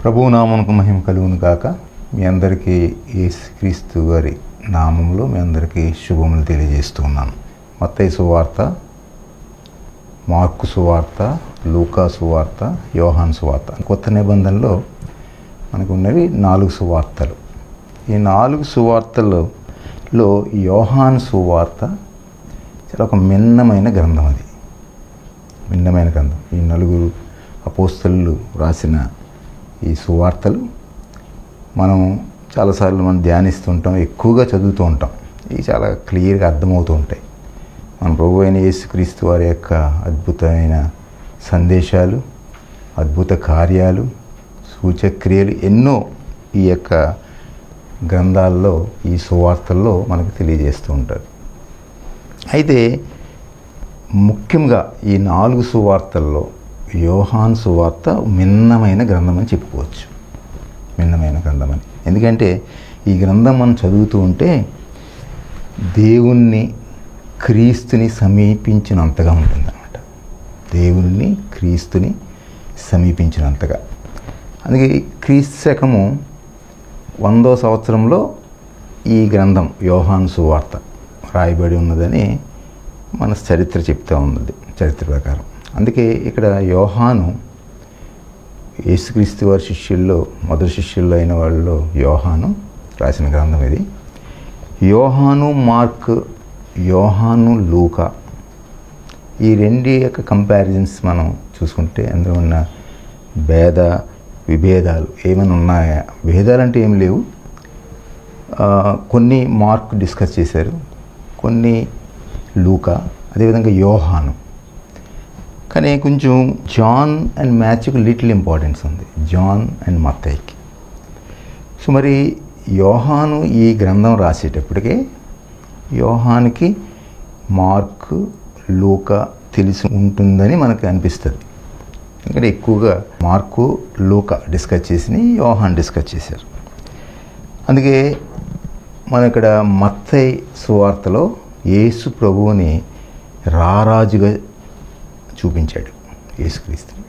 ప్రభువు నామమునకు మహిమ కలుగును గాక. మీ అందరికీ యేసుక్రీస్తు గారి నామంలో మీ అందరికీ శుభములు తెలియజేస్తూ ఉన్నాను. మత్తయి సువార్త, మార్కు సువార్త, లూకా సువార్త, యోహాను సువార్త. కొత్త నిబంధనలో మనకు ఉన్నవి 4 సువార్తలు. ఈ 4 సువార్తలలో యోహాను సువార్త చాలా ఒక భిన్నమైన గ్రంథం. అది భిన్నమైన గ్రంథం. ఈ 4 అపోస్తలులు రాసిన ఈ సువార్తలు మనం చాలాసార్లు మనం ధ్యానిస్తుంటాం, ఎక్కువగా చదువుతూ ఉంటాం. ఇవి చాలా క్లియర్గా అర్థమవుతూ ఉంటాయి. మన ప్రభు అయిన యేసుక్రీస్తు వారి యొక్క అద్భుతమైన సందేశాలు, అద్భుత కార్యాలు, సూచక్రియలు ఎన్నో ఈ యొక్క గ్రంథాల్లో, ఈ సువార్తల్లో మనకు తెలియజేస్తూ ఉంటారు. అయితే ముఖ్యంగా ఈ 4 సువార్తల్లో యోహాను సువార్త భిన్నమైన గ్రంథం అని చెప్పుకోవచ్చు. భిన్నమైన గ్రంథం అని ఎందుకంటే ఈ గ్రంథం మనం చదువుతూ ఉంటే దేవుణ్ణి, క్రీస్తుని సమీపించినంతగా ఉంటుందన్నమాట. దేవుణ్ణి, క్రీస్తుని సమీపించినంతగా. అందుకే క్రీస్తు శకము 100వ సంవత్సరంలో ఈ గ్రంథం యోహాను సువార్త రాయబడి ఉన్నదని మన చరిత్ర చెప్తూ ఉన్నది, చరిత్ర ప్రకారం. అందుకే ఇక్కడ యోహాను యేసుక్రీస్తు వారి శిష్యుల్లో మొదటి శిష్యుల్లో అయిన వాళ్ళలో యోహాను రాసిన గ్రంథం ఇది. యోహాను మార్క్, యోహాను లూకా, ఈ 2 యొక్క కంపారిజన్స్ మనం చూసుకుంటే అందులో ఉన్న విభేదాలు ఏమైనా ఉన్నాయా? భేదాలంటే ఏం లేవు. కొన్ని మార్క్ డిస్కస్ చేశారు, కొన్ని లూకా, అదేవిధంగా యోహాను. కానీ కొంచెం జాన్ అండ్ మాథ్యూకి లిటిల్ ఇంపార్టెన్స్ ఉంది, జాన్ అండ్ మత్తయికి. సో మరి యోహాను ఈ గ్రంథం రాసేటప్పటికే యోహానుకి మార్కు, లూకా తెలిసి ఉంటుందని మనకు అనిపిస్తుంది. ఎందుకంటే ఎక్కువగా మార్కు, లూకా డిస్కస్ చేసి యోహాను డిస్కస్ చేశారు. అందుకే మనం ఇక్కడ మత్తయి సువార్తలో యేసు ప్రభువుని రారాజుగా చూపించాడు, యేసుక్రీస్తుని.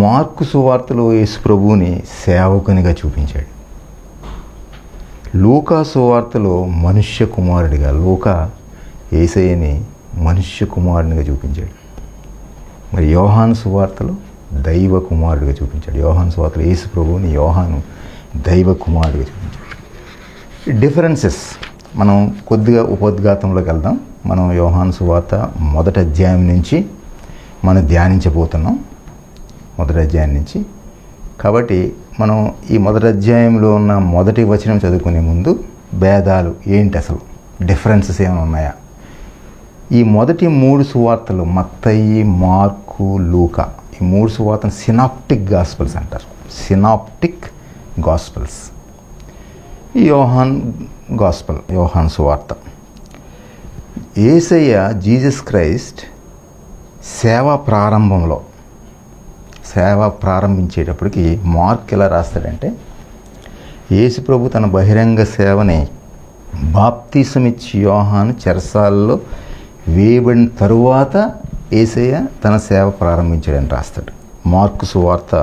మార్కు సువార్తలో యేసు ప్రభువుని సేవకునిగా చూపించాడు. లూకా సువార్తలో మనుష్య కుమారుడిగా, లూకా యేసయ్యని మనుష్య కుమారునిగా చూపించాడు. మరి యోహాను సువార్తలో దైవ కుమారుడిగా చూపించాడు. యోహాను సువార్తలో యేసు ప్రభువుని యోహాను దైవ కుమారుడిగా చూపించాడు. డిఫరెన్సెస్ మనం కొద్దిగా ఉపోద్ఘాతంలోకి వెళ్దాం. మనం యోహాను సువార్త 1వ అధ్యాయం నుంచి మనం ధ్యానించబోతున్నాం, 1వ అధ్యాయం నుంచి. కాబట్టి మనం ఈ 1వ అధ్యాయంలో ఉన్న మొదటి వచనం చదువుకునే ముందు భేదాలు ఏంటి, అసలు డిఫరెన్సెస్ ఏమైనా ఉన్నాయా? ఈ మొదటి 3 సువార్తలు మత్తయి, మార్కు, లూకా, ఈ 3 సువార్తలు సినాప్టిక్ గాస్పల్స్ అంటారు. Synoptic gospels. ఈ యోహాన్ గాస్పల్, యోహాన్ సువార్త. యేసయ్య జీసస్ క్రైస్ట్ సేవ ప్రారంభించేటప్పటికి మార్క్ ఎలా రాస్తాడంటే, యేసు ప్రభు తన బహిరంగ సేవని బాప్తిసమిచ్చి యోహాను చెరసాలలో వేయబడిన తరువాత యేసయ్య తన సేవ ప్రారంభించాడని రాస్తాడు. మార్కు సువార్త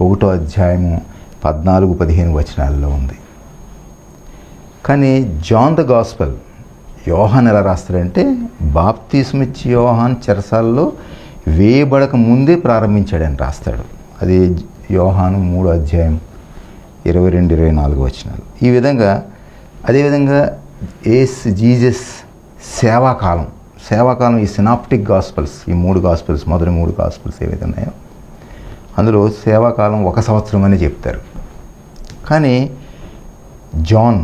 1వ అధ్యాయము 14-15 వచనాల్లో ఉంది. కానీ జాన్ ద గాస్పల్ యోహాన్ ఎలా రాస్తాడంటే, బాప్తిస్మిచ్చి యోహాన్ చెరసాలలో వేయబడక ముందే ప్రారంభించాడని రాస్తాడు. అది యోహాను 3వ అధ్యాయం 22-24 వచనాలు. ఈ విధంగా అదేవిధంగా జీసస్ సేవాకాలం ఈ సినాప్టిక్ గాస్పల్స్, ఈ 3 గాస్పల్స్, మొదటి 3 గాస్పల్స్ ఏవైతే ఉన్నాయో అందులో సేవాకాలం 1 సంవత్సరం అని చెప్తారు. కానీ జాన్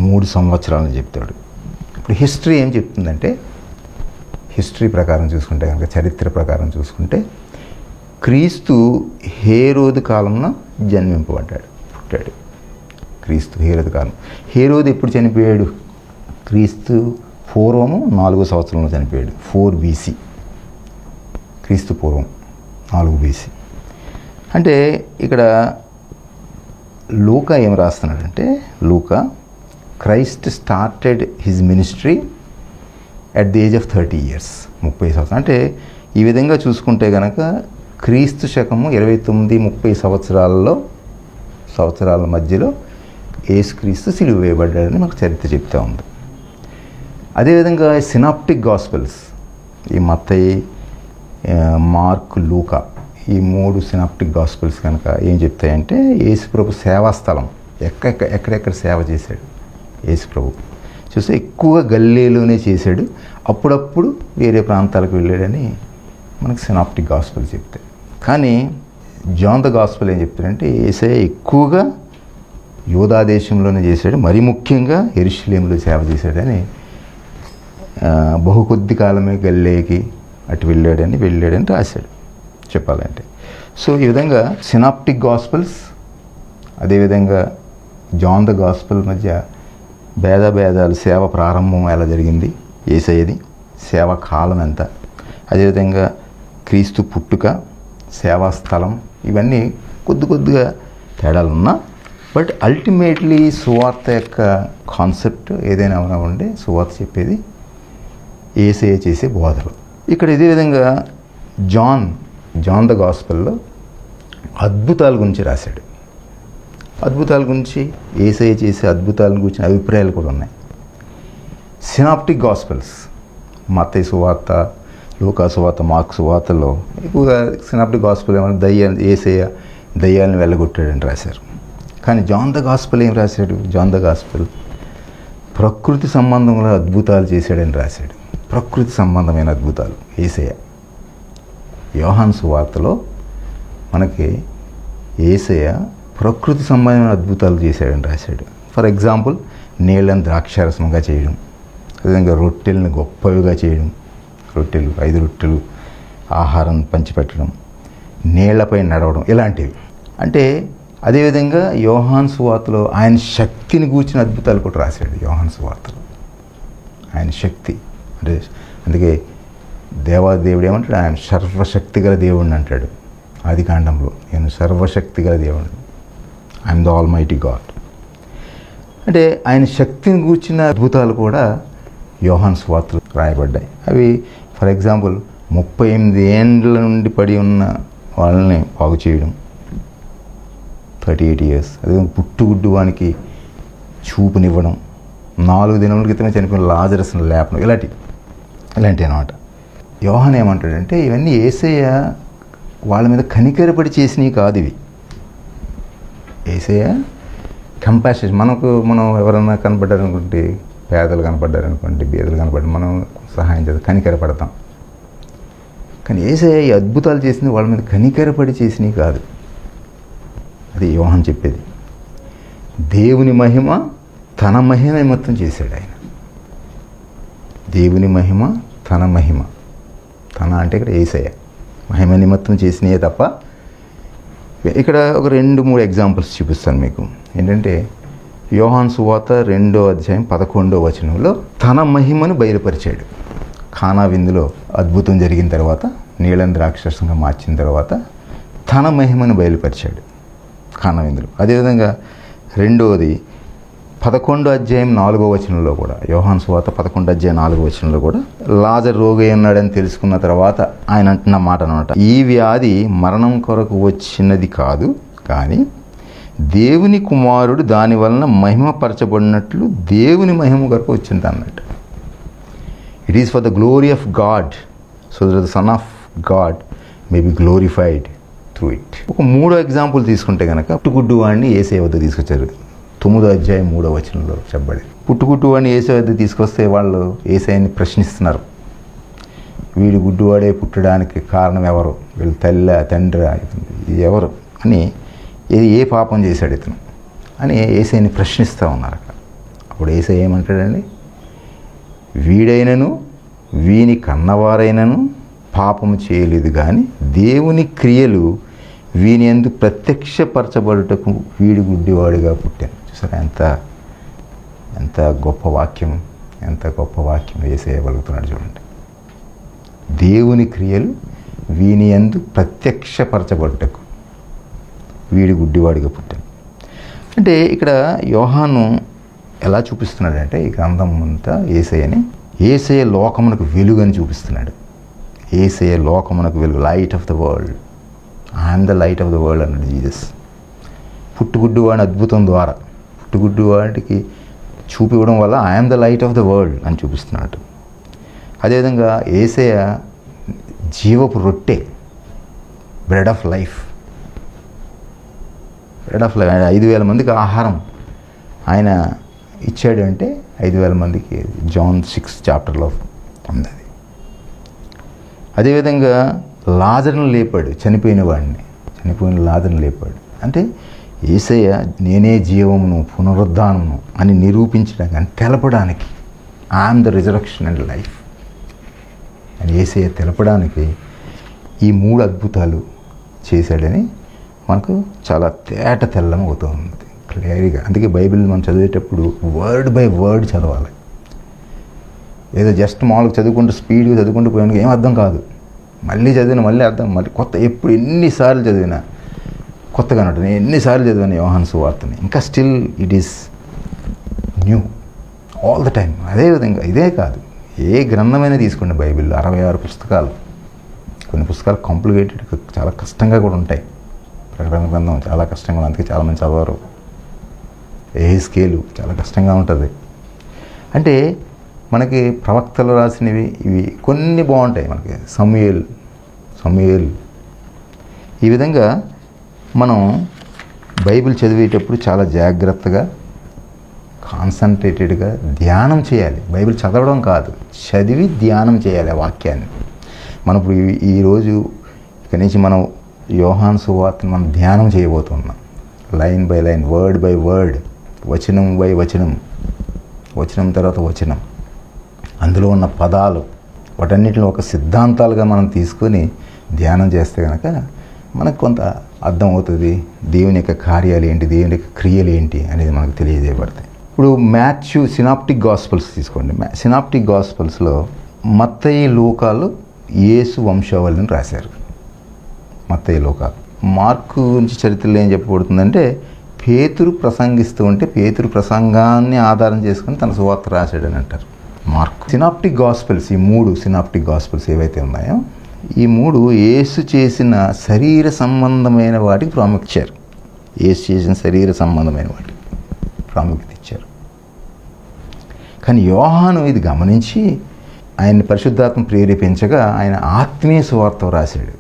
3 సంవత్సరాలని చెప్తాడు. ఇప్పుడు హిస్టరీ ఏం చెప్తుందంటే, హిస్టరీ ప్రకారం చూసుకుంటే కనుక, చరిత్ర ప్రకారం చూసుకుంటే క్రీస్తు హేరోదు కాలంలో పుట్టాడు. క్రీస్తు హేరోదు కాలం. హేరోదు ఎప్పుడు చనిపోయాడు? క్రీస్తు పూర్వము 4వ సంవత్సరంలో చనిపోయాడు. 4 BC. క్రీస్తు పూర్వం 4 BC. అంటే ఇక్కడ లూకా ఏం రాస్తున్నాడంటే, లూకా Christ started his ministry at the age of 30 years, 30 సంవత్సరాలు. అంటే ఈ విధంగా చూసుకుంటే కనుక క్రీస్తు శకము 29-30 సంవత్సరాల మధ్యలో యేసుక్రీస్తు సిలువ వేయబడ్డాడని మనకు చరిత్ర చెప్తూ ఉంది. అదేవిధంగా సినాప్టిక్ గాస్పెల్స్, ఈ మత్తయి, మార్కు, లూకా, ఈ 3 సినాప్టిక్ గాస్పెల్స్ కనుక ఏం చెప్తాయంటే యేసుప్రభు సేవాస్థలం ఎక్కడెక్కడ సేవ చేశాడు యేసుప్రభు చూస్తే ఎక్కువగా గల్లీలోనే చేశాడు, అప్పుడప్పుడు వేరే ప్రాంతాలకు వెళ్ళాడని మనకు సినాప్టిక్ గాస్పెల్ చెప్తాయి. కానీ జాన్ ద గాస్పెల్ ఏం చెప్తాడంటే యేసయ్య ఎక్కువగా యూదా దేశంలోనే చేశాడు, మరీ ముఖ్యంగా యెరూషలేములో సేవ చేశాడని, బహు కొద్ది కాలమే గల్లీకి అటు వెళ్ళాడని రాశాడు చెప్పాలంటే. సో ఈ విధంగా సినాప్టిక్ గాస్పెల్స్ అదేవిధంగా జాన్ ద గాస్పెల్ మధ్య భేదాలు, సేవ ప్రారంభం ఎలా జరిగింది, యేసయ్యది సేవ కాలం ఎంత, అదేవిధంగా క్రీస్తు పుట్టుక, సేవా స్థలం, ఇవన్నీ కొద్దిగా తేడాలు ఉన్నా బట్ అల్టిమేట్లీ సువార్త యొక్క కాన్సెప్ట్ ఏదైనా ఉండే సువార్త చెప్పేది యేసయ్య చేసే బోధలు. ఇక్కడ ఇదే విధంగా జాన్ ద గాస్పెల్లో అద్భుతాల గురించి రాశాడు. అద్భుతాల గురించి, యేసయ్య చేసే అద్భుతాల గురించి అభిప్రాయాలు కూడా ఉన్నాయి. సినాప్టిక్ గాస్పెల్స్ మత్తయి సువార్త, లూకా సువార్త, మార్కు సువార్తలో ఎక్కువగా సినాప్టిక్ గాస్పెల్ ఏమన్నా యేసయ్య దయ్యాలను వెళ్ళగొట్టాడని రాశారు. కానీ జాన్ ద గాస్పెల్ ఏం రాశాడు? జాన్ ద గాస్పెల్ ప్రకృతి సంబంధంలో అద్భుతాలు చేశాడని రాశాడు. ప్రకృతి సంబంధమైన అద్భుతాలు యేసయ్య. యోహాను సువార్తలో మనకి యేసయ్య ప్రకృతి సంబంధమైన అద్భుతాలు చేశాడని రాశాడు. ఫర్ ఎగ్జాంపుల్ నీళ్ళని ద్రాక్షారసంగా చేయడం, అదేవిధంగా రొట్టెలను గొప్పవిగా చేయడం, 5 రొట్టెలు ఆహారం పంచిపెట్టడం, నీళ్లపై నడవడం, ఇలాంటివి. అంటే అదేవిధంగా యోహాను సువార్తలో ఆయన శక్తిని గూర్చిన అద్భుతాలు కూడా రాశాడు. యోహాను సువార్తలో ఆయన శక్తి అంటే, అందుకే దేవాదేవుడు ఏమంటాడు? ఆయన సర్వశక్తి గల దేవుడిని అంటాడు ఆదికాండంలో. నేను సర్వశక్తి గల దేవుడిని, I'm the all mighty God. అంటే ఆయన శక్తిని గూర్చిన అద్భుతాలు కూడా యోహాను సువార్తలో రాయబడ్డాయి. అవి ఫర్ ఎగ్జాంపుల్ 38 ఏండ్ల నుండి పడి ఉన్న వాళ్ళని బాగు చేయడం, 38 years. అదే పుట్టుగుడ్డు వానికి చూపునివ్వడం, 4 దినముల క్రితమే చనిపోయిన లాజరస్ను లేపడం, ఇలాంటివి అన్నమాట. యోహాను ఏమంటాడంటే ఇవన్నీ యేసయ్య వాళ్ళ మీద కనికరపడి చేసినవి కాదు. ఇవి యేసయ్య కంపాషన్. మనం ఎవరైనా కనపడ్డారనుకుంటే, పేదలు కనపడ్డారనుకోండి, బీదలు కనపడ్డారు, మనం సహాయం చేద్దాం, కనికరపడతాం. కానీ యేసయ్య ఈ అద్భుతాలు చేసింది వాళ్ళ మీద కనికరపడి చేసినవి కాదు. అది యోహాను చెప్పేది. దేవుని మహిమ తన మహిమ నిమిత్తం చేశాడు ఆయన. దేవుని మహిమ తన మహిమ, తన అంటే ఇక్కడ యేసయ్య మహిమ నిమిత్తం చేసినయే తప్ప. ఇక్కడ ఒక 2-3 ఎగ్జాంపుల్స్ చూపిస్తాను మీకు. ఏంటంటే యోహాను సువార్త 2వ అధ్యాయం 11వ వచనంలో తన మహిమను బయలుపరిచాడు. కానా విందులో అద్భుతం జరిగిన తర్వాత, నీళ్ళని ద్రాక్షరసంగా మార్చిన తర్వాత తన మహిమను బయలుపరిచాడు కానా విందులో. అదేవిధంగా రెండవది 11వ అధ్యాయం 4వ వచనంలో కూడా, యోహాను సువార్త 11వ అధ్యాయం 4వ వచనంలో కూడా లాజరు రోగి ఉన్నాడని తెలుసుకున్న తర్వాత ఆయన అంటున్న మాట అన్నమాట, ఈ వ్యాధి మరణం కొరకు వచ్చినది కాదు, కానీ దేవుని కుమారుడు దాని వలన మహిమపరచబడినట్లు దేవుని మహిమ కొరకు వచ్చింది అన్నట్టు. It is for the glory of God, so that the son of God may be glorified through it. ఒక 3వ ఎగ్జాంపుల్ తీసుకుంటే కనుక, పుట్టుగుడ్డు వాడిని యేసయ్య వద్ద తీసుకొచ్చారు. 9వ అధ్యాయం 3వ వచనంలో చెప్పబడి, పుట్టుగుడ్డు వాడిని యేసయ్య వద్ద తీసుకొస్తే వాళ్ళు యేసయ్యని ప్రశ్నిస్తున్నారు. వీడు గుడ్డువాడే పుట్టడానికి కారణం ఎవరు? వీళ్ళు తండ్రి ఎవరు అని, ఏ పాపం చేశాడు ఇతను అని యేసయ్యని ప్రశ్నిస్తూ ఉన్నారు అక్కడ. అప్పుడు యేసయ్య ఏమంటాడండి? వీడైనను వీని కన్నవారైనను పాపము చేయలేదు, కానీ దేవుని క్రియలు వీని యందు ప్రత్యక్షపరచబడుటకు వీడి గుడ్డివాడిగా పుట్టాను. చూసారా ఎంత గొప్ప వాక్యం, ఎంత గొప్ప వాక్యం యేసయ్యగలుగుతున్నాడు చూడండి. దేవుని క్రియలు వీని యందు ప్రత్యక్షపరచబడుటకు వీడి గుడ్డివాడిగా పుట్టాను. అంటే ఇక్కడ యోహాను ఎలా చూపిస్తున్నాడంటే, ఈ గ్రంథం అంతా యేసయ్య లోకమునకు వెలుగు అని చూపిస్తున్నాడు. యేసయ్య లోకమునకు వెలుగు, light of the world I'm the light of the world అన్నాడు జీసస్. పుట్టుగుడ్డువాడి అద్భుతం ద్వారా పుట్టుగుడ్డువాడికి చూపివ్వడం వల్ల I'm the light of the world అని చూపిస్తున్నాడు. అదేవిధంగా యేసయ్య జీవపు రొట్టె, బ్రెడ్ ఆఫ్ లైఫ్. 5,000 మందికి ఆహారం ఆయన ఇచ్చాడు అంటే 5,000 మందికి జాన్ 6 చాప్టర్లో ఉంది. అదేవిధంగా లాజరును లేపాడు, చనిపోయిన లాజరును లేపాడు. అంటే యేసయ్య నేనే జీవమును పునరుద్ధానమును అని నిరూపించడానికి, అని తెలపడానికి, I'm the resurrection and life అని యేసయ్య తెలపడానికి ఈ 3 అద్భుతాలు చేశాడని మనకు చాలా తెల్లం అవుతుంది క్లియర్గా. అందుకే బైబిల్ మనం చదివేటప్పుడు వర్డ్ బై వర్డ్ చదవాలి. ఏదో జస్ట్ మామూలుగా చదువుకుంటూ స్పీడ్గా చదువుకుంటూ పోయానికి ఏం అర్థం కాదు. మళ్ళీ చదివిన మళ్ళీ అర్థం, మళ్ళీ కొత్త, ఎప్పుడు ఎన్నిసార్లు చదివినా కొత్తగా ఉంటుంది. నేను ఎన్నిసార్లు చదివాను యోహాను సువార్తని, ఇంకా still it is new all the time. అదేవిధంగా ఇదే కాదు, ఏ గ్రంథమైనా తీసుకోండి బైబిల్లో 66 పుస్తకాలు. కొన్ని పుస్తకాలు కాంప్లికేటెడ్, చాలా కష్టంగా కూడా ఉంటాయి. ప్రకటన గ్రంథం చాలా కష్టంగా ఉంది, అందుకే చాలామంది చదవరు. ఎహెజ్కేలు చాలా కష్టంగా ఉంటుంది. అంటే మనకి ప్రవక్తలు రాసినవి ఇవి కొన్ని బాగుంటాయి. మనకి సమూయేల్ ఈ విధంగా మనం బైబిల్ చదివేటప్పుడు చాలా జాగ్రత్తగా, కాన్సన్ట్రేటెడ్గా ధ్యానం చేయాలి. బైబిల్ చదవడం కాదు, చదివి ధ్యానం చేయాలి ఆ వాక్యాన్ని. మనం ఇప్పుడు ఈరోజు ఇక్కడి నుంచి మనం యోహాను సువార్తను మనం ధ్యానం చేయబోతున్నాం. Line by line, word by word, వచనం బై వచనం, వచనం తర్వాత వచనం, అందులో ఉన్న పదాలు వాటన్నిటిని ఒక సిద్ధాంతాలుగా మనం తీసుకొని ధ్యానం చేస్తే కనుక మనకు కొంత అర్థం అవుతుంది. దేవుని యొక్క కార్యాలు ఏంటి, దేవుని యొక్క క్రియలు ఏంటి అనేది మనకు తెలియజేయబడతాయి. ఇప్పుడు మాథ్యూ సినాప్టిక్ గాస్పల్స్ తీసుకోండి. సినాప్టిక్ గాస్పల్స్లో మత్తయి, లూకాలు యేసు వంశావళిని రాశారు. మత్తయి, లూకాలు. మార్కు గురించి చరిత్రలో ఏం చెప్పబడుతుందంటే పేతురు ప్రసంగిస్తూ ఉంటే పేతురు ప్రసంగాన్ని ఆధారం చేసుకుని తన సువార్త రాశాడని అంటారు మార్కు. సినాప్టిక్ గాస్పెల్స్, ఈ 3 సినాప్టిక్ గాస్పెల్స్ ఏవైతే ఉన్నాయో ఈ 3 యేసు చేసిన శరీర సంబంధమైన వాటికి ప్రాముఖ్యత ఇచ్చారు. యేసు చేసిన శరీర సంబంధమైన వాటికి ప్రాముఖ్యత ఇచ్చారు. కానీ యోహాను ఇది గమనించి ఆయన్ని పరిశుద్ధాత్మ ప్రేరేపించగా ఆయన ఆత్మీయ సువార్త రాశాడు.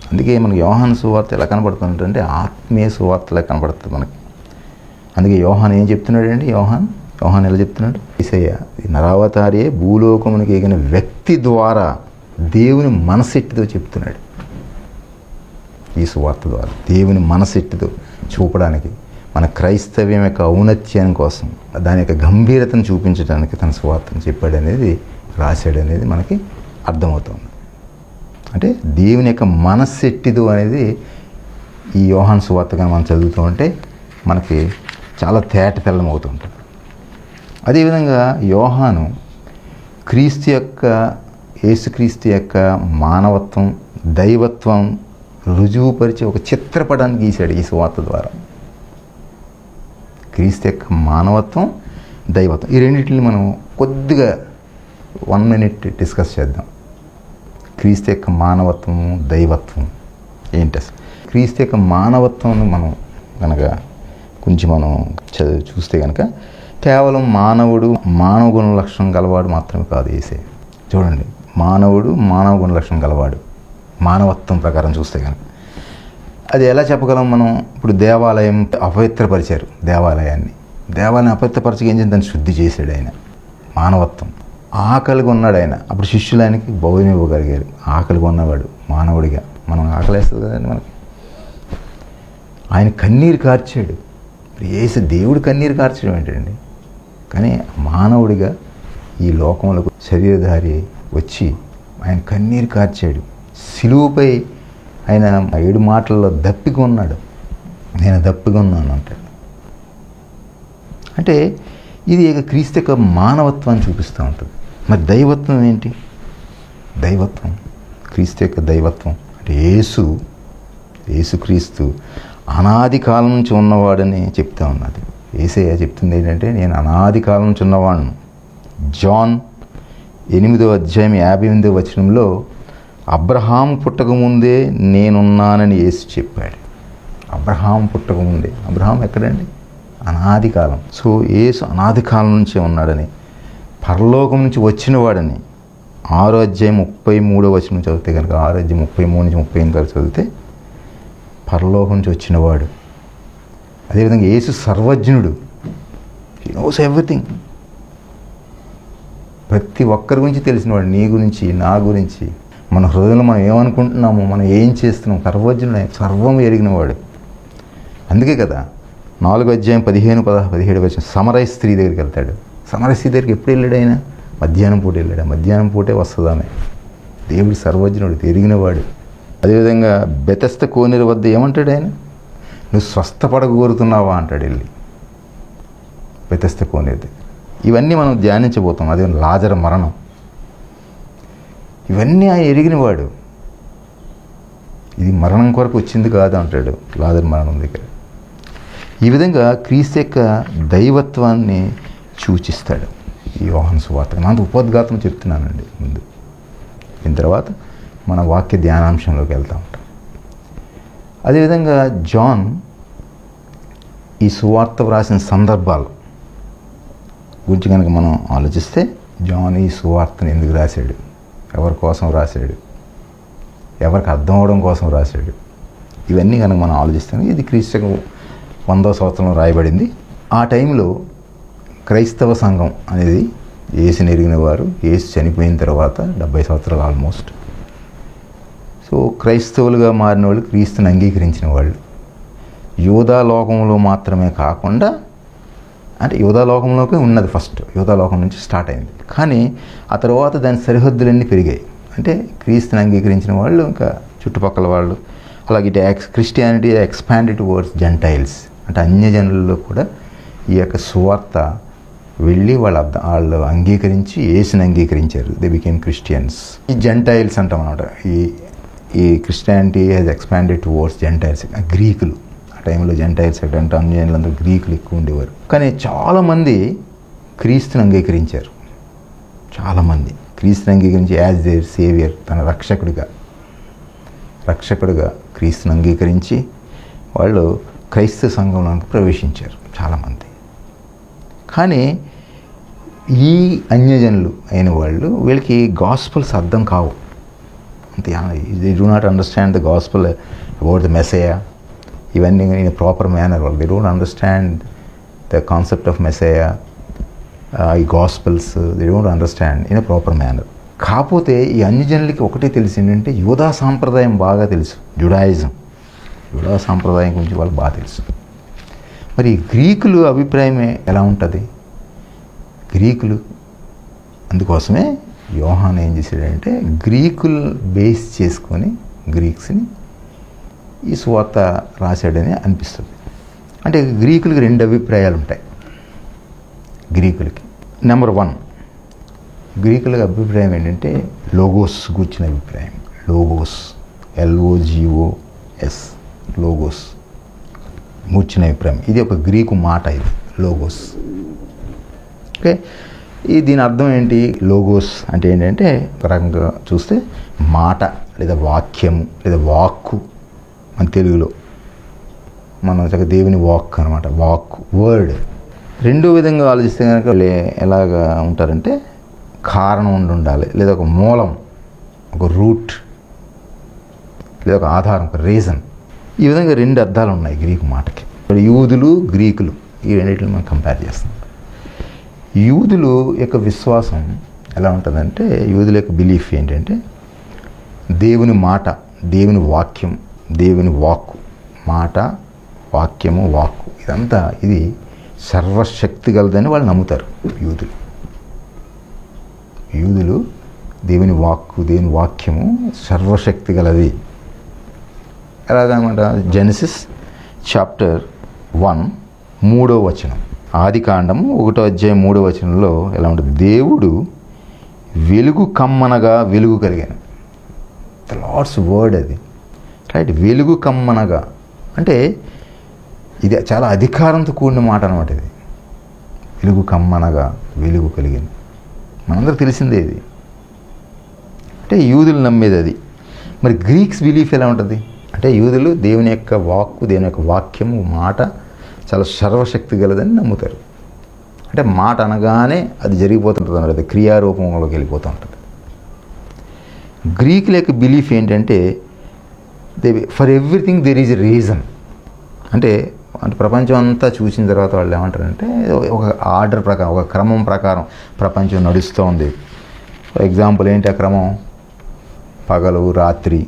అందుకే మనకి యోహాను సువార్త ఎలా కనబడుతుందంటే ఆత్మీయ సువార్తలా కనబడుతుంది మనకి. అందుకే యోహాను ఏం చెప్తున్నాడండి? యోహాను ఎలా చెప్తున్నాడు? యేసయ్య నరావతారియే భూలోకమునికి ఎగిన వ్యక్తి ద్వారా దేవుని మనసెట్టిదో చెప్తున్నాడు. ఈ సువార్త ద్వారా దేవుని మనసెట్టిదో చూపడానికి, మన క్రైస్తవ్యం యొక్క ఔన్నత్యం కోసం, దాని యొక్క గంభీరతను చూపించడానికి తన సువార్తను చెప్పాడనేది, రాశాడనేది మనకి అర్థమవుతుంది. అంటే దేవుని యొక్క మనస్సెట్టిదు అనేది ఈ యోహాను సువార్తగా మనం చదువుతూ ఉంటే మనకి చాలా తెల్లం అవుతుంటుంది. అదేవిధంగా యోహాను యేసుక్రీస్తు యొక్క మానవత్వం, దైవత్వం రుజువుపరిచే ఒక చిత్రపటాన్ని గీశాడు ఈ సువార్త ద్వారా. క్రీస్తు యొక్క మానవత్వం, దైవత్వం, ఈ రెండింటిని మనం కొద్దిగా 1 minute డిస్కస్ చేద్దాం. క్రీస్తు యొక్క మానవత్వము, దైవత్వం ఏంటి అసలు? క్రీస్తు యొక్క మానవత్వాన్ని మనం కనుక కొంచెం మనం చూస్తే కనుక కేవలం మానవ గుణ లక్షణం గలవాడు మాత్రమే కాదు యేసయ్య. చూడండి, మానవ గుణ లక్షణం గలవాడు మానవత్వం ప్రకారం చూస్తే కనుక అది ఎలా చెప్పగలం మనం? ఇప్పుడు దేవాలయం అపవిత్రపరిచారు. దేవాలయాన్ని అపవిత్రపరచగా ఏం చేసి దాన్ని శుద్ధి చేశాడు ఆయన. మానవత్వం. ఆకలిగా ఉన్నాడు ఆయన. అప్పుడు శిష్యులు ఆయనకి భోజనం ఇవ్వగలిగారు. ఆకలిగా ఉన్నవాడు మానవుడిగా. మనం ఆకలేస్తుంది కదండి మనకి. ఆయన కన్నీరు కార్చాడు. దేవుడు కన్నీరు కార్చడం ఏంటండి? కానీ మానవుడిగా ఈ లోకంలో శరీరధారి వచ్చి ఆయన కన్నీరు కార్చాడు. సిలువపై ఆయన 7 మాటల్లో దప్పిగా ఉన్నాడు. నేను దప్పిగా ఉన్నాను అంటాడు. అంటే ఇది క్రీస్తు యొక్క మానవత్వాన్ని చూపిస్తూ ఉంటుంది. మరి దైవత్వం ఏంటి? క్రీస్తు యొక్క దైవత్వం అంటే యేసుక్రీస్తు అనాది కాలం నుంచి ఉన్నవాడని చెప్తా ఉన్నది. యేసయ్య చెప్తుంది ఏంటంటే నేను అనాది కాలం నుంచి ఉన్నవాడును. జాన్ 8వ అధ్యాయం 58వ వచనంలో అబ్రహాం పుట్టకముందే నేనున్నానని యేసు చెప్పాడు. అబ్రహాం పుట్టకముందే. అబ్రహాం ఎక్కడండి? అనాది కాలం. సో యేసు అనాది కాలం నుంచే ఉన్నాడని, పరలోకం నుంచి వచ్చినవాడని 6వ అధ్యాయం 33వ వచనం చదివితే కనుక, 6వ అధ్యాయం 33 నుంచి 38 వరకు చదివితే పరలోకం నుంచి వచ్చినవాడు. అదేవిధంగా యేసు సర్వజ్ఞుడు. He knows everything. ప్రతి ఒక్కరి గురించి తెలిసినవాడు. నీ గురించి, నా గురించి, మన హృదయంలో మనం ఏమనుకుంటున్నాము, మనం ఏం చేస్తున్నాం, సర్వజ్ఞుడు, సర్వం ఎరిగినవాడు. అందుకే కదా 4వ అధ్యాయం 15-17 వచ్చిన సమరయ స్త్రీ దగ్గరికి వెళ్తాడు. సమరయ స్త్రీ దగ్గరికి ఎప్పుడు వెళ్ళాడు ఆయన? మధ్యాహ్నం పూట వెళ్ళాడు. మధ్యాహ్నం పూటే వస్తుంది ఆమె. దేవుడు సర్వజ్ఞుడు, ఎరిగినవాడు. అదేవిధంగా బెతెస్త కోనేరు వద్ద ఏమంటాడు ఆయన? నువ్వు స్వస్థపడగోరుతున్నావా అంటాడు వెళ్ళి, బెతెస్త కోనేరు దగ్గర. ఇవన్నీ మనం ధ్యానించబోతాం. అదే లాజరు మరణం, ఇవన్నీ ఆయన ఎరిగినవాడు. ఇది మరణం కొరకు వచ్చింది కాదు అంటాడు లాజరు మరణం దగ్గర. ఈ విధంగా క్రీస్తు యొక్క దైవత్వాన్ని సూచిస్తాడు ఈ యోహాను సువార్త. నాకు ఉపోద్ఘాతం చెప్తున్నానండి ముందు. దీని తర్వాత మన వాక్య ధ్యానాంశంలోకి వెళ్తూ ఉంటాం. అదేవిధంగా జాన్ ఈ సువార్త వ్రాసిన సందర్భాలు గురించి కనుక మనం ఆలోచిస్తే, జాన్ ఈ సువార్తను ఎందుకు రాశాడు, ఎవరి కోసం రాశాడు, ఎవరికి అర్థం అవడం కోసం రాశాడు, ఇవన్నీ కనుక మనం ఆలోచిస్తాం. ఇది క్రీస్తు 100వ సంవత్సరంలో రాయబడింది. ఆ టైంలో క్రైస్తవ సంఘం అనేది యేసుని ఎరిగిన వారు, యేసు చనిపోయిన తర్వాత 70 సంవత్సరాలు ఆల్మోస్ట్. సో క్రైస్తవులుగా మారిన వాళ్ళు, క్రీస్తుని అంగీకరించిన వాళ్ళు యూదా లోకంలో మాత్రమే కాకుండా, అంటే యూదా లోకంలోకి ఉన్నది ఫస్ట్, యూదా లోకం నుంచి స్టార్ట్ అయింది. కానీ ఆ తర్వాత దాని సరిహద్దులన్నీ పెరిగాయి. అంటే క్రీస్తుని అంగీకరించిన వాళ్ళు, ఇంకా చుట్టుపక్కల వాళ్ళు, అలాగే క్రిస్టియానిటీ ఎక్స్పాండెడ్ టువర్డ్స్ జెంటైల్స్, అంటే అన్యజనులలో కూడా ఈ యొక్క సువార్త వెళ్ళి వాళ్ళు అంగీకరించి యేసుని అంగీకరించారు. They became Christians. ఈ జెంటైల్స్ అంటాం అన్నమాట. ఈ Christianity has expanded towards gentiles. గ్రీకులు ఆ టైంలో జెంటైల్స్ అంటే అన్యజనులందరూ గ్రీకులు ఎక్కువ ఉండేవారు. కానీ చాలామంది క్రీస్తుని అంగీకరించారు. చాలామంది క్రీస్తుని అంగీకరించి యాజ్ దేర్ సేవియర్, తన రక్షకుడిగా క్రీస్తుని అంగీకరించి వాళ్ళు క్రైస్తవ సంఘంలోకి ప్రవేశించారు చాలామంది. కానీ ఈ అన్యజనులు అయిన వాళ్ళు, వీళ్ళకి గాస్పల్స్ అర్థం కావు. అంతే, they do not understand the gospel about the Messiah, ఇవన్నీ ఇన్ ప్రాపర్ మేనర్. వాళ్ళు they don't understand the concept of Messiah, ఈ gospels they don't understand in a proper manner. కాకపోతే ఈ అన్యజనులకి ఒకటే తెలిసి ఏంటంటే, యూదా సాంప్రదాయం బాగా తెలుసు. యూడా సాంప్రదాయం గురించి వాళ్ళకి బాగా తెలుసు. మరి గ్రీకులు అభిప్రాయమే ఎలా ఉంటుంది? గ్రీకులు, అందుకోసమే యోహాను ఏం చేశాడంటే గ్రీకులు బేస్ చేసుకొని గ్రీక్స్ని ఈ సువార్త రాశాడని అనిపిస్తుంది. అంటే గ్రీకులకి 2 అభిప్రాయాలు ఉంటాయి. గ్రీకులకి నెంబర్ 1, గ్రీకుల అభిప్రాయం ఏంటంటే లోగోస్ గురించిన అభిప్రాయం. లోగోస్, LOGOS, లోగోస్ గురించిన అభిప్రాయం. ఇది ఒక గ్రీకు మాట, ఇది లోగోస్. ఓకే, దీని అర్థం ఏంటి? లోగోస్ అంటే ఏంటంటే ఒక రకంగా చూస్తే మాట లేదా వాక్యము లేదా వాక్కు. మన తెలుగులో మనం దేవుని వాక్ అనమాట, వాక్, వర్డ్. రెండో విధంగా ఆలోచిస్తే కనుక ఎలాగా ఉంటారంటే కారణం ఉండాలి, లేదా ఒక మూలం, ఒక రూట్, లేదా ఒక ఆధారం, ఒక రీజన్. ఈ విధంగా 2 అర్థాలు ఉన్నాయి గ్రీకు మాటకి. ఇప్పుడు యూదులు, గ్రీకులు, ఈ రెండింటిని మనం కంపేర్ చేస్తాం. యూదులు యొక్క విశ్వాసం ఎలా ఉంటుందంటే, యూదుల యొక్క బిలీఫ్ ఏంటంటే దేవుని మాట, దేవుని వాక్యం, దేవుని వాక్కు, మాట, వాక్యము, వాక్కు, ఇదంతా ఇది సర్వశక్తి గలదని వాళ్ళు నమ్ముతారు. యూదులు దేవుని వాక్కు, దేవుని వాక్యము సర్వశక్తి గలది. ఎలాగనమాట? జెనసిస్ చాప్టర్ 1 3వ వచనం, ఆదికాండము 1వ అధ్యాయం 3వ వచనంలో ఎలా ఉంటుంది? దేవుడు వెలుగు కమ్మనగా వెలుగు కలిగాను. ద లార్డ్స్ వర్డ్ అది, రైట్? వెలుగు కమ్మనగా అంటే ఇది చాలా అధికారంతో కూడిన మాట అనమాట. ఇది వెలుగు కమ్మనగా వెలుగు కలిగింది. మనందరూ తెలిసిందే ఇది. అంటే యూదులు నమ్మేది అది. మరి గ్రీక్స్ బిలీఫ్ ఎలా ఉంటుంది అంటే యూదులు దేవుని యొక్క వాక్కు, దేవుని యొక్క వాక్యము, మాట చాలా సర్వశక్తి గలదని నమ్ముతారు. అంటే మాట అనగానే అది జరిగిపోతుంటుంది అన్నమాట, అది క్రియారూపంలోకి వెళ్ళిపోతూ ఉంటుంది. గ్రీకుల యొక్క బిలీఫ్ ఏంటంటే for everything there is a reason. అంటే ప్రపంచం అంతా చూసిన తర్వాత వాళ్ళు ఏమంటారంటే ఒక ఆర్డర్ ప్రకారం, ఒక క్రమం ప్రకారం ప్రపంచం నడుస్తూ ఉంది. ఫర్ ఎగ్జాంపుల్ ఏంటి ఆ క్రమం? పగలు రాత్రి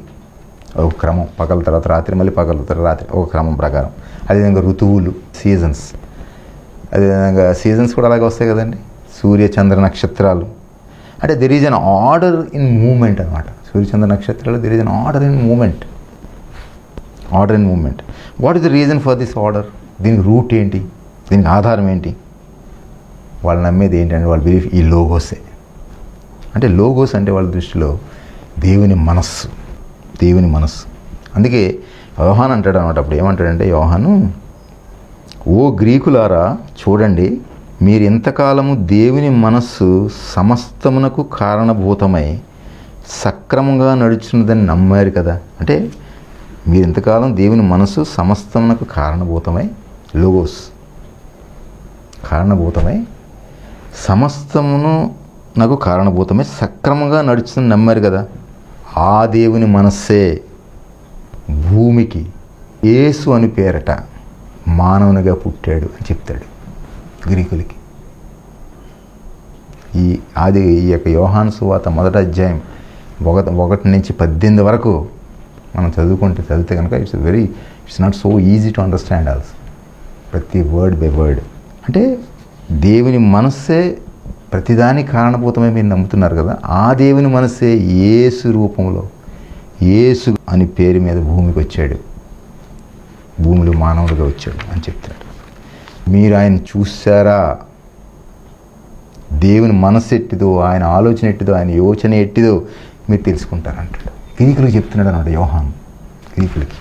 ఒక క్రమం, పగల తర్వాత రాత్రి, మళ్ళీ పగల తర్వాత రాత్రి ఒక క్రమం ప్రకారం. అదేవిధంగా ఋతువులు, సీజన్స్, అదేవిధంగా సీజన్స్ కూడా అలాగే వస్తాయి కదండి. సూర్య చంద్ర నక్షత్రాలు, అంటే there is an order in moment అనమాట. సూర్యచంద్ర నక్షత్రాలు there is an order in moment. Order in moment. What is the reason for this order? దీనికి రూట్ ఏంటి? దీనికి ఆధారం ఏంటి? వాళ్ళు నమ్మేది ఏంటంటే వాళ్ళ బిలీఫ్ ఈ లోగోసే. అంటే లోగోస్ అంటే వాళ్ళ దృష్టిలో దేవుని మనస్సు, దేవుని మనస్సు. అందుకే యోహాను అంటాడు అనమాట. అప్పుడు ఏమంటాడంటే యోహాను, ఓ గ్రీకులారా చూడండి, మీరు ఎంతకాలము దేవుని మనస్సు సమస్తమునకు కారణభూతమై సక్రమంగా నడుచున్నదని నమ్మారు కదా. అంటే మీరు ఎంతకాలం దేవుని మనస్సు సమస్తమునకు కారణభూతమై, లోగోస్ కారణభూతమై, సమస్తమును నాకు కారణభూతమై సక్రమంగా నడుచుని నమ్మారు కదా. ఆ దేవుని మనస్సే భూమికి యేసు అని పేరట మానవునిగా పుట్టాడు అని చెప్తాడు గ్రీకులకి. ఈ యొక్క యోహాను సువార్త 1వ అధ్యాయం 1 నుంచి 18 వరకు మనం చదివితే కనుక it's not so easy to understand also, ప్రతి వర్డ్ బై వర్డ్. అంటే దేవుని మనస్సే ప్రతిదానికి కారణభూతమే మీరు నమ్ముతున్నారు కదా. ఆ దేవుని మనస్సే యేసు రూపంలో, యేసు అని పేరు మీద భూమికి వచ్చాడు, భూమిలో మానవుడిగా వచ్చాడు అని చెప్తాడు. మీరు ఆయన చూసారా? దేవుని మనస్సు ఎట్టిదో, ఆయన ఆలోచన ఎట్టిదో, ఆయన యోచన ఎట్టిదో మీరు తెలుసుకుంటారంటాడు. గ్రీకులకు చెప్తున్నాడు అన్నమాట యోహాను, గ్రీకులకి.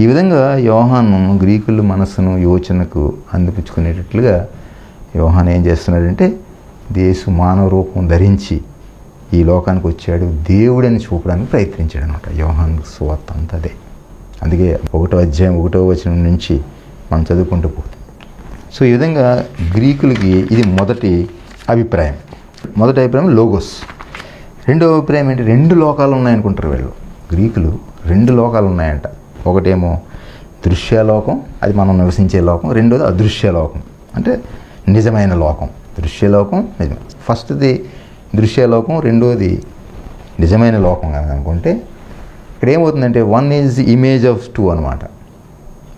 ఈ విధంగా యోహాను గ్రీకుల మనస్సును, యోచనకు అందిపుచ్చుకునేటట్లుగా యోహాను ఏం చేస్తున్నాడంటే యేసు మానవ రూపం ధరించి ఈ లోకానికి వచ్చాడు, దేవుడని చూపడానికి ప్రయత్నించాడు అనమాట. యోహాను సువార్త అంతా అదే. అందుకే 1వ అధ్యాయం 1వ వచనం నుంచి మనం చదువుకుంటూ పోతాం. సో ఈ విధంగా గ్రీకులకి ఇది మొదటి అభిప్రాయం. మొదటి అభిప్రాయం లోగోస్. రెండో అభిప్రాయం ఏంటి? 2 లోకాలు ఉన్నాయనుకుంటారు వీళ్ళు. గ్రీకులు 2 లోకాలు ఉన్నాయంట. ఒకటేమో దృశ్యలోకం, అది మనం నివసించే లోకం. రెండోది అదృశ్యలోకం, అంటే నిజమైన లోకం. దృశ్యలోకం నిజం. ఫస్ట్ది దృశ్యలోకం, రెండోది నిజమైన లోకం అనుకుంటే ఇక్కడ ఏమవుతుందంటే 1 ఈజ్ ఇమేజ్ ఆఫ్ 2 అనమాట,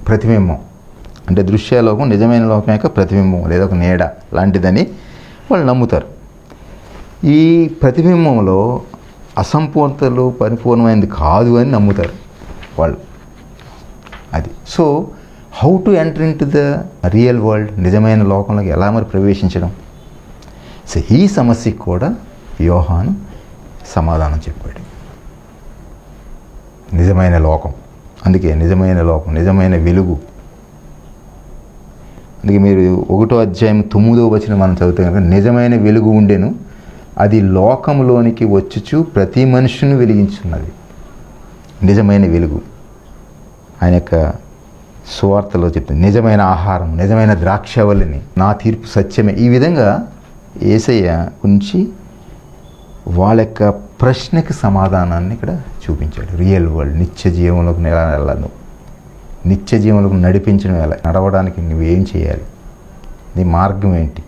ప్రతిబింబం. అంటే దృశ్యలోకం నిజమైన లోకం యొక్క ప్రతిబింబం లేదా ఒక నీడ లాంటిదని వాళ్ళు నమ్ముతారు. ఈ ప్రతిబింబంలో అసంపూర్ణతలు పరిపూర్ణమైనది కాదు అని నమ్ముతారు వాళ్ళు. అది. So how to enter in to the real world, నిజమైన లోకంలోకి ఎలా మరి ప్రవేశించడం? సో ఈ సమస్యకి కూడా యోహాను సమాధానం చెప్పాడు. నిజమైన లోకం, అందుకే నిజమైన లోకం, నిజమైన వెలుగు. అందుకే మీరు 1వ అధ్యాయం 9వ వచనం మనం చదివితే కనుక నిజమైన వెలుగు ఉండెను, అది లోకంలోనికి వచ్చుచు ప్రతి మనుషుని వెలిగించున్నది. నిజమైన వెలుగు ఆయన యొక్క సువార్తలో చెప్తుంది. నిజమైన ఆహారం, నిజమైన ద్రాక్షవల్లిని, నా తీర్పు సత్యమే. ఈ విధంగా యేసయ్య గురించి వాళ్ళ యొక్క ప్రశ్నకి సమాధానాన్ని ఇక్కడ చూపించాడు. రియల్ వరల్డ్, నిత్య జీవంలోకి ఎలా వెళ్ళాలి, నిత్య జీవంలోకి నడిపించడం ఎలా, నడవడానికి నువ్వేం చేయాలి, నీ మార్గం ఏంటి?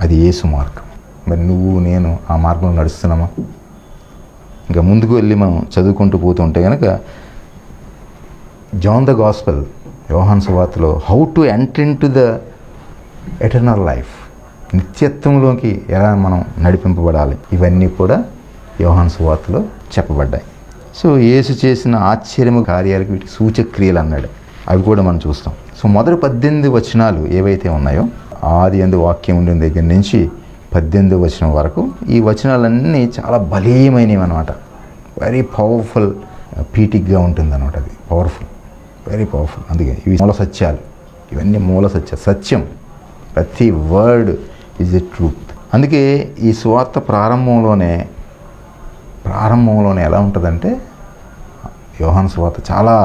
అది యేసు మార్గం. మరి నువ్వు నేను ఆ మార్గంలో నడుస్తున్నామా? ఇంకా ముందుకు వెళ్ళి మనం చదువుకుంటూ పోతుంటే కనుక జాన్ ద గాస్పెల్, యోహాను సువార్తలో how to enter in to the eternal life, నిత్యత్వంలోకి ఎలా మనం నడిపింపబడాలి, ఇవన్నీ కూడా యోహాను సువార్తలో చెప్పబడ్డాయి. సో యేసు చేసిన ఆశ్చర్యము కార్యాలకు వీటికి సూచక్రియలు అన్నాడు, అవి కూడా మనం చూస్తాం. సో మొదటి 18 వచనాలు ఏవైతే ఉన్నాయో, ఆది యందు వాక్యం ఉండిన దగ్గర నుంచి 18వ వచనం వరకు, ఈ వచనాలన్నీ చాలా బలీయమైనవి అన్నమాట. వెరీ పవర్ఫుల్ పీటిక్గా ఉంటుంది అన్నమాట. అది పవర్ఫుల్, వెరీ పవర్ఫుల్. అందుకే ఇవి మూల సత్యాలు, ఇవన్నీ మూల సత్యాలు. సత్యం, ప్రతి వర్డ్ ఈజ్ ఎ ట్రూత్. అందుకే ఈ సువార్త ప్రారంభంలోనే ఎలా ఉంటుందంటే యోహాను సువార్త చాలా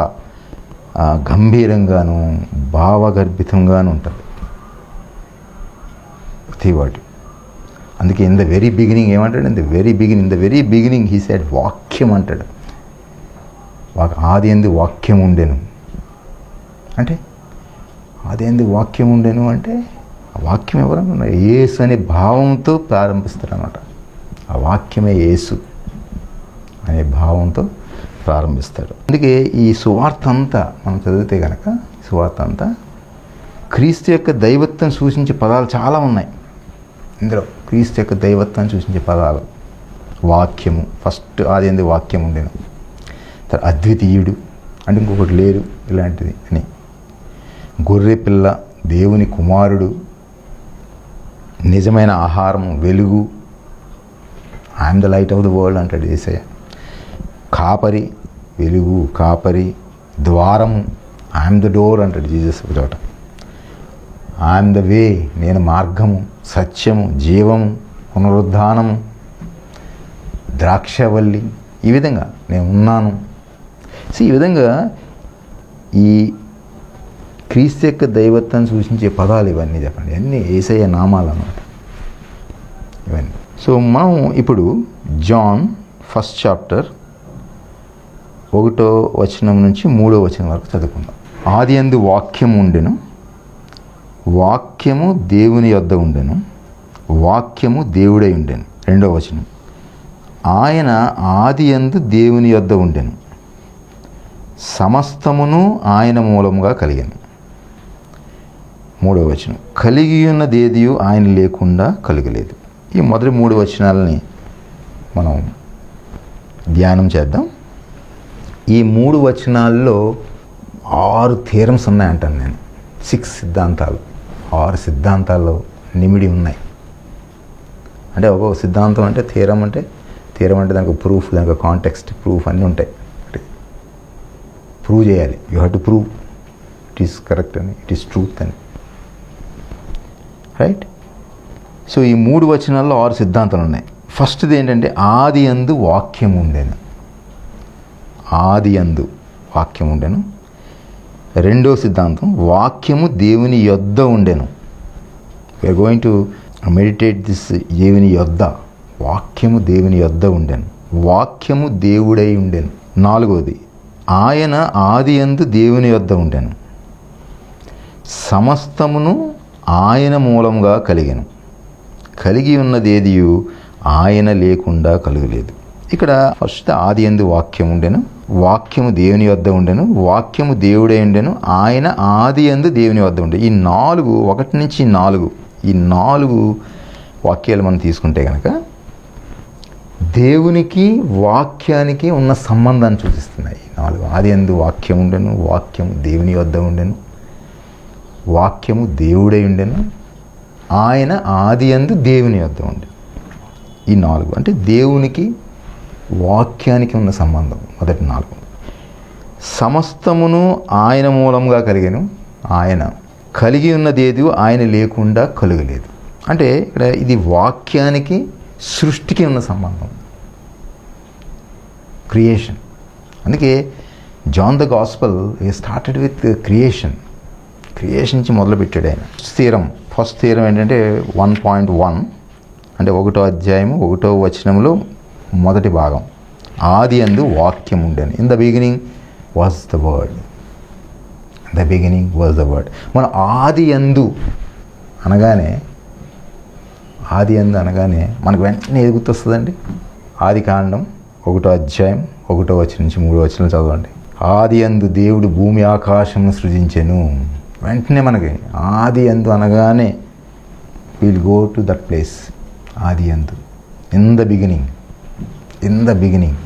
గంభీరంగాను భావగర్భితంగాను ఉంటుంది ప్రతి వాటి. అందుకే ఇన్ ద వెరీ బిగినింగ్ ఏమంటాడు? In the very beginning he said వాక్యం అంటాడు. ఆది యందు వాక్యం ఉండెను అంటే ఆది యందు వాక్యం ఉండెను అంటే ఆ వాక్యం ఎవరన్నా యేసు అనే భావంతో ప్రారంభిస్తారు అన్నమాట. ఆ వాక్యమే యేసు అనే భావంతో ప్రారంభిస్తాడు. అందుకే ఈ సువార్త అంతా మనం చదివితే కనుక సువార్త అంతా క్రీస్తు యొక్క దైవత్వం సూచించే పదాలు చాలా ఉన్నాయి. ఇందులో క్రీస్తు యొక్క దైవత్వాన్ని సూచించే పదాలు వాక్యము, ఫస్ట్ ఆది యందు వాక్యం ఉండెను, తర్వాత అద్వితీయుడు అంటే ఇంకొకటి లేరు ఇలాంటిది అని, గొర్రె పిల్ల, దేవుని కుమారుడు, నిజమైన ఆహారము, వెలుగు, I'm the light of the world అంటాడు యేసయ్య, కాపరి, వెలుగు, కాపరి, ద్వారము, ఐఎమ్ ద డోర్ అంటాడు జీసస్ ఒక చోట, ఐఎమ్ ద వే, నేను మార్గము, సత్యము, జీవము, పునరుద్ధానము, ద్రాక్షవల్లి, ఈ విధంగా నేను ఉన్నాను. ఈ విధంగా ఈ క్రీస్తు యొక్క దైవత్వాన్ని సూచించే పదాలు ఇవన్నీ చెప్పండి, అన్నీ యేసయ్య నామాలు అన్నమాట ఇవన్నీ. సో మనం ఇప్పుడు జాన్ 1st చాప్టర్ 1వ వచనం నుంచి 3వ వచనం వరకు చదువుకుందాం. ఆది యందు వాక్యము ఉండెను, వాక్యము దేవుని యొద్ద ఉండెను, వాక్యము దేవుడై ఉండెను. 2వ వచనం, ఆయన ఆది యందు దేవుని యొద్ద ఉండెను, సమస్తమును ఆయన మూలముగా కలిగెను. 3వ వచనం, కలిగి ఉన్నదేదియు ఆయన లేకుండా కలుగలేదు. ఈ మొదటి 3 వచనాలని మనం ధ్యానం చేద్దాం. ఈ 3 వచనాల్లో 6 థియరమ్స్ ఉన్నాయంటాను నేను. 6 సిద్ధాంతాలు, 6 సిద్ధాంతాల్లో నిమిడి ఉన్నాయి. అంటే ఒక్కొక్క సిద్ధాంతం అంటే థియరం అంటే దానికి ప్రూఫ్, దానికి కాంటెక్స్ట్ ప్రూఫ్ అన్నీ ఉంటాయి. ప్రూవ్ చేయాలి, you have to prove it is correct అని, ఇట్ ఈస్ ట్రూత్ అని, రైట్. సో ఈ 3 వచనాల్లో 6 సిద్ధాంతాలు ఉన్నాయి. ఫస్ట్ది ఏంటంటే ఆది యందు వాక్యం ఉండెను, ఆది యందు వాక్యం ఉండెను. 2వ సిద్ధాంతం వాక్యము దేవుని యొద్ద ఉండెను. We are going to meditate this. దేవుని యొద్ద, వాక్యము దేవుని యొద్ద ఉండెను, వాక్యము దేవుడై ఉండెను. 4వది ఆయన ఆది యందు దేవుని యొద్ద ఉండెను, సమస్తమును ఆయన మూలంగా కలిగెను, కలిగి ఉన్నదేదియు ఆయన లేకుండా కలుగలేదు. ఇక్కడ ఫస్ట్ ఆది యందు వాక్యం ఉండెను, వాక్యము దేవుని వద్ద ఉండెను, వాక్యము దేవుడై ఉండెను, ఆయన ఆది యందు దేవుని వద్ద ఉండే. ఈ 4 1 నుంచి 4 ఈ 4 వాక్యాలు మనం తీసుకుంటే కనుక దేవునికి వాక్యానికి ఉన్న సంబంధాన్ని సూచిస్తున్నాయి. 4 ఆది యందు వాక్యం ఉండెను, వాక్యము దేవుని వద్ద ఉండెను, వాక్యము దేవుడై ఉండెను, ఆయన ఆది యందు దేవుని వద్ద ఉండెను. ఈ 4 అంటే దేవునికి వాక్యానికి ఉన్న సంబంధం. మొదటి 4 సమస్తమును ఆయన మూలంగా కలిగెను, ఆయన కలిగి ఉన్నదేది ఆయన లేకుండా కలుగలేదు. అంటే ఇక్కడ ఇది వాక్యానికి సృష్టికి ఉన్న సంబంధం, క్రియేషన్. అందుకే John the gospel started with creation నుంచి మొదలుపెట్టాడు ఆయన. ఫస్ట్ థియరం ఏంటంటే 1.1 అంటే 1వ అధ్యాయము 1వ వచనంలో మొదటి భాగం, ఆది యందు వాక్యం ఉండెను. In the beginning was the word, the beginning was the word. మన ఆది యందు అనగానే మనకు వెంటనే ఏది గుర్తొస్తుందండి? ఆది కాండం 1వ అధ్యాయం 1వ వచనం నుంచి 3వ వచనం చదవండి. ఆది యందు దేవుడు భూమి ఆకాశం సృజించెను. వెంటనే మనకి ఆది యందు అనగానే will go to that place. ఆది యందు, ఇన్ ద బిగినింగ్